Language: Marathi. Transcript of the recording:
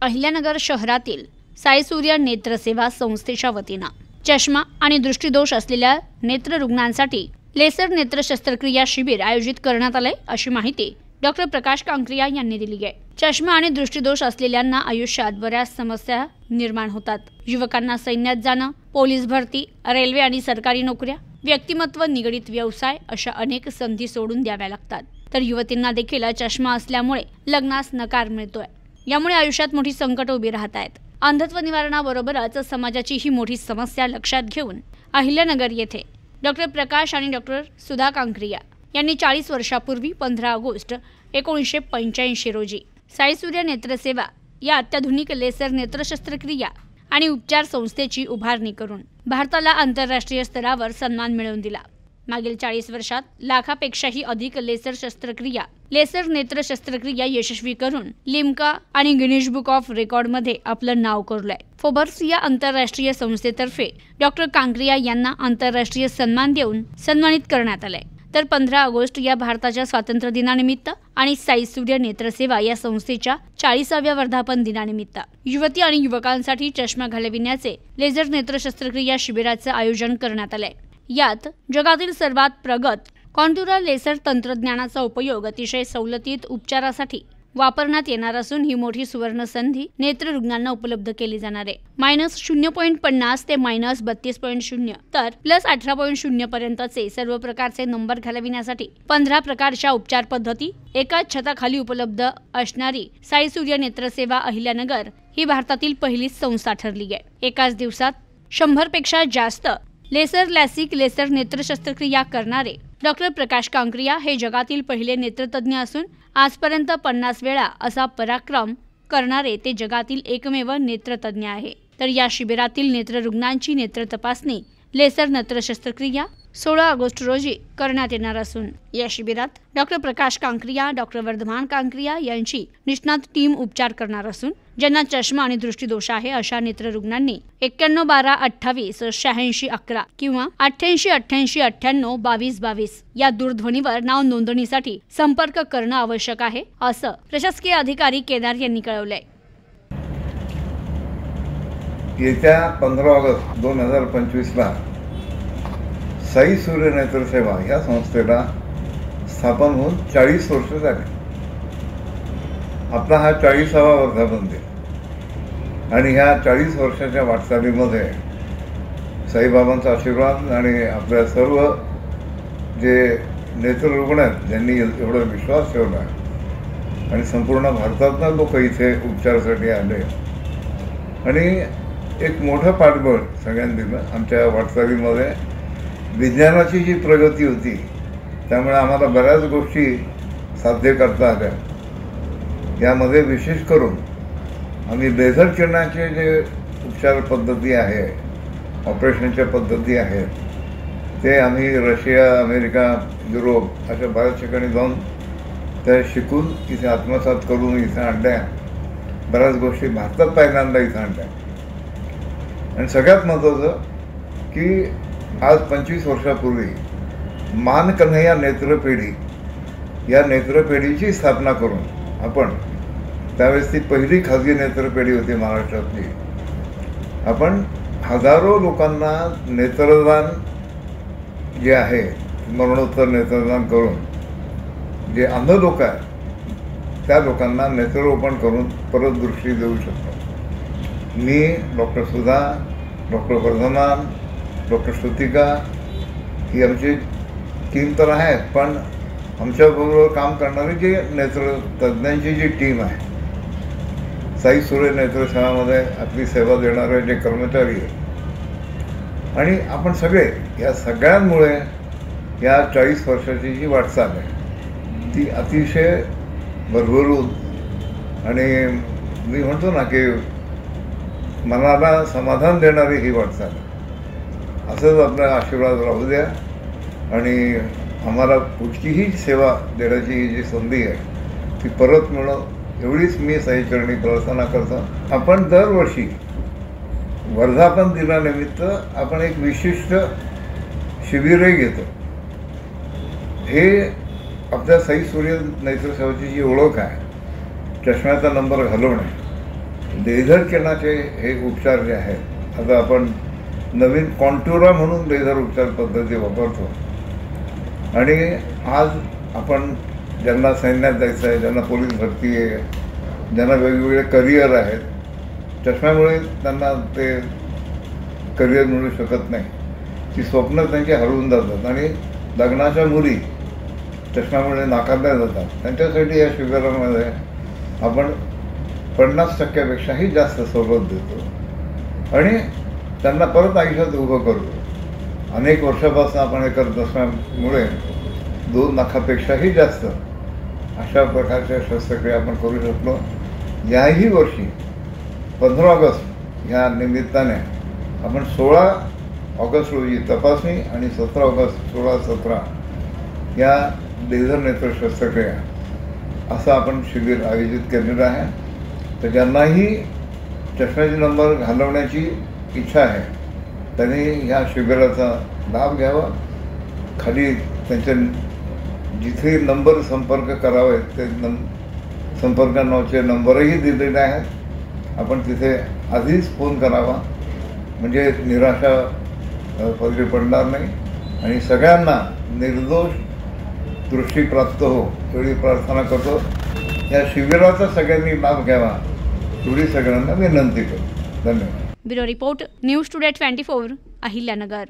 अहिल्यानगर शहरातील साई सूर्य नेत्रसेवा संस्थेच्या वतीनं चष्मा आणि दृष्टिदोष असलेल्या नेत्र रुग्णांसाठी लेसर नेत्र शस्त्रक्रिया शिबिर आयोजित करण्यात आले, अशी माहिती डॉक्टर प्रकाश कांक्रिया यांनी दिली आहे। चष्मा आणि दृष्टिदोष असलेल्यांना आयुष्यात बऱ्याच समस्या निर्माण होतात। युवकांना सैन्यात जाणं, पोलीस भरती, रेल्वे आणि सरकारी नोकऱ्या, व्यक्तिमत्व निगडित व्यवसाय अशा अनेक संधी सोडून द्याव्या लागतात। तर युवतींना देखील चष्मा असल्यामुळे लग्नास नकार मिळतोय। यामुळे आयुष्यात मोठी संकट उभी राहत आहेत। अंधत्व निवारणाबरोबरच समाजाची ही मोठी समस्या लक्षात घेऊन अहिल्यानगर येथे डॉक्टर प्रकाश आणि डॉक्टर सुधा कांक्रिया यांनी 40 वर्षापूर्वी 15 ऑगस्ट 1985 रोजी साई सूर्य नेत्रसेवा या अत्याधुनिक लेसर नेत्र शस्त्रक्रिया आणि उपचार संस्थेची उभारणी करून भारताला आंतरराष्ट्रीय स्तरावर सन्मान मिळवून दिला। मागील 40 वर्षात लाखापेक्षाही अधिक लेसर नेत्र शस्त्रक्रिया यशस्वी करून लिम्का आणि गिनीज बुक ऑफ रेकॉर्ड मध्ये आपलं नाव कोरलंय। फोबर्स या आंतरराष्ट्रीय संस्थेतर्फे डॉक्टर कांक्रिया यांना आंतरराष्ट्रीय सन्मान देऊन सन्मानित करण्यात आले। तर 15 ऑगस्ट या भारताच्या स्वातंत्र्य दिनानिमित्त आणि साई सूर्य नेत्रसेवा या संस्थेच्या 40व्या वर्धापन दिनानिमित्त युवती आणि युवकांसाठी चष्मा घालविण्याचे लेझर नेत्र शस्त्रक्रिया शिबिराचे आयोजन करण्यात आले। यात जगातील सर्वात प्रगत कॉन्टुरल लेसर तंत्रज्ञानाचा उपयोग अतिशय सवलतीत उपचारासाठी वापरण्यात येणार असून ही मोठी सुवर्ण संधी नेत्र रुग्णांना उपलब्ध केली जाणार आहे। -0.50 ते -32.0 तर +18.0 पर्यंतचे सर्व प्रकारचे नंबर घालविण्यासाठी 15 प्रकारच्या उपचार पद्धती एकाच छताखाली उपलब्ध असणारी साई सूर्य नेत्रसेवा अहिल्यानगर ही भारतातील पहिलीच संस्था ठरली आहे। एकाच दिवसात 100 पेक्षा जास्त लेसर नेत्र शस्त्रक्रिया करणारे डॉक्टर प्रकाश कांक्रिया हे जगातील पहिले नेत्रतज्ञ असून आजपर्यंत 50 वेळा असा पराक्रम करणारे ते जगातील एकमेव नेत्रतज्ञ आहे। तर या शिबिरातील नेत्र रुग्णांची नेत्र तपासणी लेसर नेत्र शस्त्रक्रिया 16 ऑगस्ट रोजी करण्यात येणार असून या शिबिरात डॉक्टर प्रकाश कांक्रिया, डॉक्टर वर्धमान कांक्रिया यांची निष्णात टीम उपचार करणार असून ज्यांना चष्मा आणि दृष्टिदोष आहे अशा नेत्र रुग्णांनी 91 12 28 86 11 किंवा 88 88 98 22 22 या दूरध्वनीवर नाव नोंदणीसाठी संपर्क करणं आवश्यक आहे, असं प्रशासकीय अधिकारी केदार यांनी कळवलंय। येत्या 15 ऑगस्ट 2025 ला साई सूर्य नेत्रसेवा या संस्थेला स्थापन होऊन 40 वर्ष झाली। आपला हा 40वा वर्धापन दिन आणि ह्या 40 वर्षाच्या वाटचालीमध्ये साईबाबांचा आशीर्वाद आणि आपल्या सर्व जे नेत्र रुग्ण आहेत ज्यांनी एवढा विश्वास ठेवला आणि संपूर्ण भारतातून लोक इथे उपचारासाठी आले आणि एक मोठं पाठबळ सगळ्यांनी दिलं। आमच्या वाटचालीमध्ये विज्ञानाची जी प्रगती होती त्यामुळे आम्हाला बऱ्याच गोष्टी साध्य करता आल्या। यामध्ये विशेष करून आम्ही लेझर किरणाचे जे उपचार पद्धती आहे, ऑपरेशनच्या पद्धती आहेत ते आम्ही रशिया, अमेरिका, युरोप अशा बऱ्याच ठिकाणी जाऊन त्या शिकून इथे आत्मसात करून इथे आणल्या। बऱ्याच गोष्टी भारतात पहिल्यांदा इथे आणल्या आणि सगळ्यात महत्त्वाचं की आज 25 वर्षापूर्वी मान कन्हैया नेत्रपेढी या नेत्रपेढीची स्थापना करून आपण त्यावेळेस ती पहिली खाजगी नेत्रपेढी होती महाराष्ट्रातली। आपण हजारो लोकांना नेत्रदान जे आहे मरणोत्तर नेत्रदान करून जे अंध लोक आहेत त्या लोकांना नेत्ररोपण करून परत दृष्टी देऊ शकतो। मी, डॉक्टर सुधा, डॉक्टर वर्धमान, डॉक्टर श्रुतिका ही आमची टीम तर आहेत, पण आमच्याबरोबर काम करणारी जी नेत्रतज्ञांची जी टीम आहे साई सूर्य नेत्रसेवामध्ये आपली सेवा देणारे जे कर्मचारी आहेत आणि आपण सगळे या सगळ्यांमुळे या 40 वर्षाची जी वाटचाल आहे ती अतिशय भरभरून आणि मी म्हणतो ना की मनाला समाधान देणारी ही वाटचाल आहे। असंच आपला आशीर्वाद राहू द्या आणि आम्हाला कुठलीही सेवा देण्याची जी संधी आहे ती परत मिळो एवढीच मी साईचरणी प्रार्थना करतो। आपण दरवर्षी वर्धापन दिनानिमित्त आपण एक विशिष्ट शिबिरही घेतो। हे आपल्या साई सूर्य नेत्रसेवेची जी ओळख आहे, चष्म्याचा नंबर घालवणे, लेझर किरणाचे हे उपचार जे आहेत, आता आपण नवीन कॉन्ट्युरा म्हणून लेझर उपचार पद्धती वापरतो. आणि आज आपण ज्यांना सैन्यात जायचं आहे, ज्यांना पोलीस भरती आहे, ज्यांना वेगवेगळे करिअर आहेत, चष्म्यामुळे त्यांना ते करिअर मिळू शकत नाही. ती स्वप्न त्यांची हरवून जातात आणि लग्नाच्या मुली चष्म्यामुळे नाकारल्या जातात. त्यांच्यासाठी या शिबिरामध्ये आपण 50%पेक्षाही जास्त सवलत देतो आणि त्यांना परत आयुष्यात उभं करतो. अनेक वर्षापासून आपण हे करत असल्यामुळे 2 लाखापेक्षाही जास्त अशा प्रकारच्या शस्त्रक्रिया आपण करू शकलो. याही वर्षी 15 ऑगस्ट ह्या निमित्ताने आपण 16 ऑगस्ट रोजी तपासणी आणि 17 ऑगस्ट 16-17 या लेझर नेत्र शस्त्रक्रिया असं आपण शिबिर आयोजित केलेलं आहे. तर ज्यांनाही चष्म्याचे नंबर घालवण्याची इच्छा आहे त्यांनी ह्या शिबिराचा लाभ घ्यावा. खाली त्यांचे जिथे नंबर संपर्क करावे ते संपर्कांचे नंबरही दिलेले आहेत. आपण तिथे आधीच फोन करावा म्हणजे निराशा पदरी पडणार नाही आणि सगळ्यांना निर्दोष दृष्टी प्राप्त हो एवढी प्रार्थना करतो. या शिबिराचा सगळ्यांनी लाभ घ्यावा एवढी सगळ्यांना विनंती करतो. धन्यवाद. Bureau report, news today 24, Ahilyanagar.